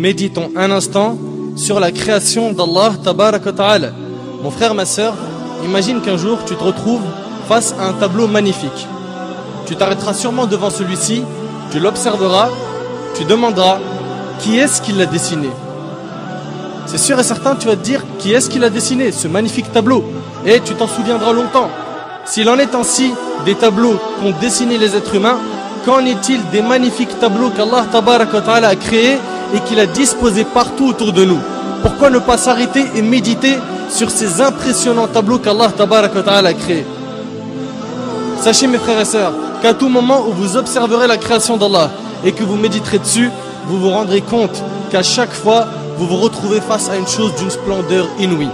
Méditons un instant sur la création d'Allah Tabarak wa Ta'ala. Mon frère, ma sœur, imagine qu'un jour tu te retrouves face à un tableau magnifique. Tu t'arrêteras sûrement devant celui-ci, tu l'observeras, tu demanderas qui est-ce qui l'a dessiné. C'est sûr et certain, tu vas te dire qui est-ce qui l'a dessiné, ce magnifique tableau. Et tu t'en souviendras longtemps. S'il en est ainsi des tableaux qu'ont dessiné les êtres humains, qu'en est-il des magnifiques tableaux qu'Allah Tabarak wa Ta'ala a créés et qu'il a disposés partout autour de nous? Pourquoi ne pas s'arrêter et méditer sur ces impressionnants tableaux qu'Allah Tabarak wa Ta'ala a créés? Sachez mes frères et sœurs qu'à tout moment où vous observerez la création d'Allah et que vous méditerez dessus, vous vous rendrez compte qu'à chaque fois vous vous retrouvez face à une chose d'une splendeur inouïe.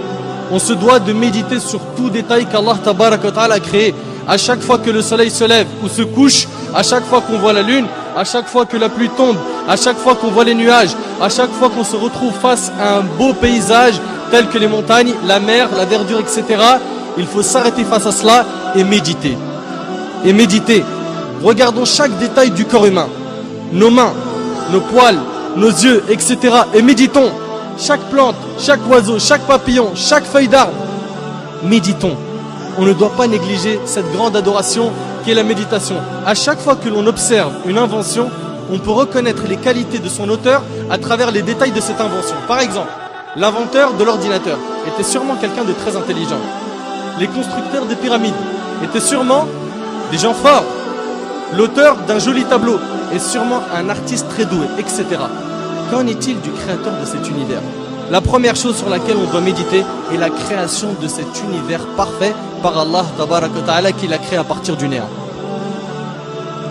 On se doit de méditer sur tout détail qu'Allah Tabarak wa Ta'ala a créé. À chaque fois que le soleil se lève ou se couche, à chaque fois qu'on voit la lune, à chaque fois que la pluie tombe, à chaque fois qu'on voit les nuages, à chaque fois qu'on se retrouve face à un beau paysage tel que les montagnes, la mer, la verdure, etc. Il faut s'arrêter face à cela et méditer. Et méditer. Regardons chaque détail du corps humain. Nos mains, nos poils, nos yeux, etc. Et méditons. Chaque plante, chaque oiseau, chaque papillon, chaque feuille d'arbre. Méditons. On ne doit pas négliger cette grande adoration qui est la méditation. À chaque fois que l'on observe une invention, on peut reconnaître les qualités de son auteur à travers les détails de cette invention. Par exemple, l'inventeur de l'ordinateur était sûrement quelqu'un de très intelligent. Les constructeurs des pyramides étaient sûrement des gens forts. L'auteur d'un joli tableau est sûrement un artiste très doué, etc. Qu'en est-il du créateur de cet univers? La première chose sur laquelle on doit méditer est la création de cet univers parfait par Allah Tabarak wa Ta'ala qui l'a créé à partir du néant.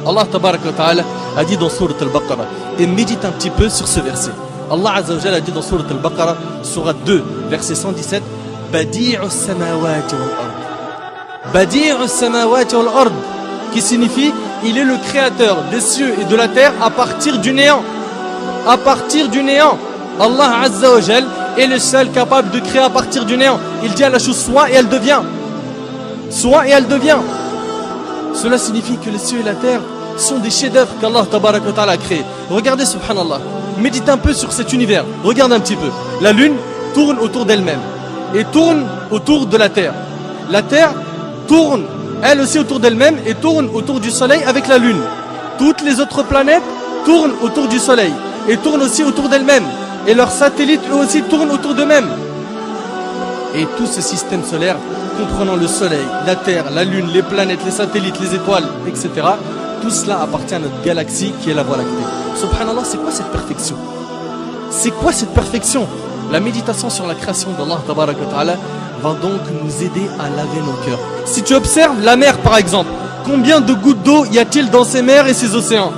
Allah Tabarak wa Ta'ala a dit dans Sourate Al-Baqarah, et médite un petit peu sur ce verset. Allah Azza wa Jalla a dit dans Sourate Al-Baqarah, Sourate 2, verset 117, Badi'us samawati wal-ard. Badi'us samawati wal-ard, qui signifie il est le créateur des cieux et de la terre à partir du néant. À partir du néant. Allah Azza wa Jal est le seul capable de créer à partir du néant. Il dit à la chose soit et elle devient. Soit et elle devient. Cela signifie que les cieux et la terre sont des chefs-d'œuvre qu'Allah Tabarak wa Ta'ala a créés. Regardez subhanallah. Médite un peu sur cet univers. Regarde un petit peu. La lune tourne autour d'elle-même et tourne autour de la terre. La terre tourne elle aussi autour d'elle-même et tourne autour du soleil avec la lune. Toutes les autres planètes tournent autour du soleil et tournent aussi autour d'elles-mêmes. Et leurs satellites eux aussi tournent autour d'eux-mêmes. Et tout ce système solaire, comprenant le soleil, la terre, la lune, les planètes, les satellites, les étoiles, etc. Tout cela appartient à notre galaxie qui est la Voie lactée. Subhanallah, c'est quoi cette perfection? C'est quoi cette perfection? La méditation sur la création d'Allah Tabarak wa Ta'ala va donc nous aider à laver nos cœurs. Si tu observes la mer par exemple, combien de gouttes d'eau y a-t-il dans ces mers et ces océans?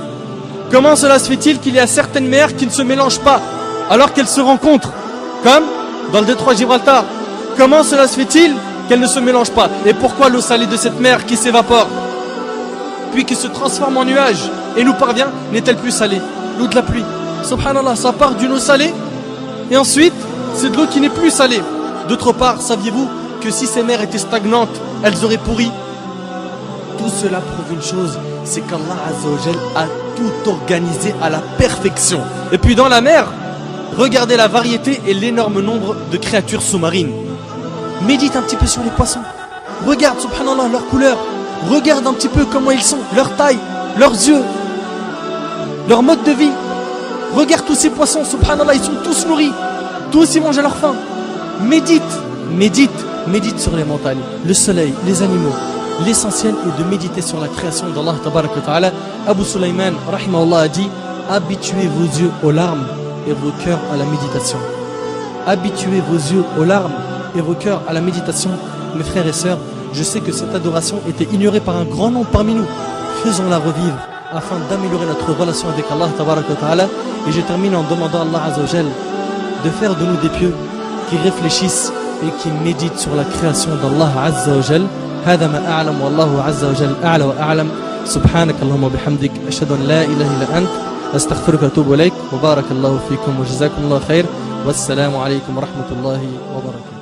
Comment cela se fait-il qu'il y a certaines mers qui ne se mélangent pas alors qu'elles se rencontrent? Comme dans le détroit Gibraltar. Comment cela se fait-il qu'elles ne se mélangent pas? Et pourquoi l'eau salée de cette mer qui s'évapore puis qui se transforme en nuage et nous parvient n'est-elle plus salée? L'eau de la pluie. Subhanallah, ça part d'une eau salée et ensuite c'est de l'eau qui n'est plus salée. D'autre part, saviez-vous que si ces mers étaient stagnantes, elles auraient pourri? Tout cela prouve une chose, c'est qu'Allah Azza wa Jal a tout organisé à la perfection. Et puis dans la mer, regardez la variété et l'énorme nombre de créatures sous-marines. Médite un petit peu sur les poissons. Regarde, subhanallah, leur couleur. Regarde un petit peu comment ils sont, leur taille, leurs yeux, leur mode de vie. Regarde tous ces poissons, subhanallah, ils sont tous nourris. Tous ils mangent à leur faim. Médite, médite, médite sur les montagnes, le soleil, les animaux. L'essentiel est de méditer sur la création d'Allah Tabarak wa Ta'ala. Abu Sulaiman, rahimahullah, a dit, habituez vos yeux aux larmes et vos cœurs à la méditation. Habituez vos yeux aux larmes et vos cœurs à la méditation. Mes frères et sœurs, je sais que cette adoration était ignorée par un grand nombre parmi nous. Faisons-la revivre afin d'améliorer notre relation avec Allah Tabarak wa Ta'ala. Et je termine en demandant à Allah Azza wa Jal de faire de nous des pieux qui réfléchissent et qui méditent sur la création d'Allah Azza wa Jal. هذا ما أعلم والله عز وجل أعلى وأعلم سبحانك اللهم وبحمدك أشهد أن لا إله إلا أنت أستغفرك وأتوب إليك وبارك الله فيكم وجزاكم الله خير والسلام عليكم ورحمة الله وبركاته.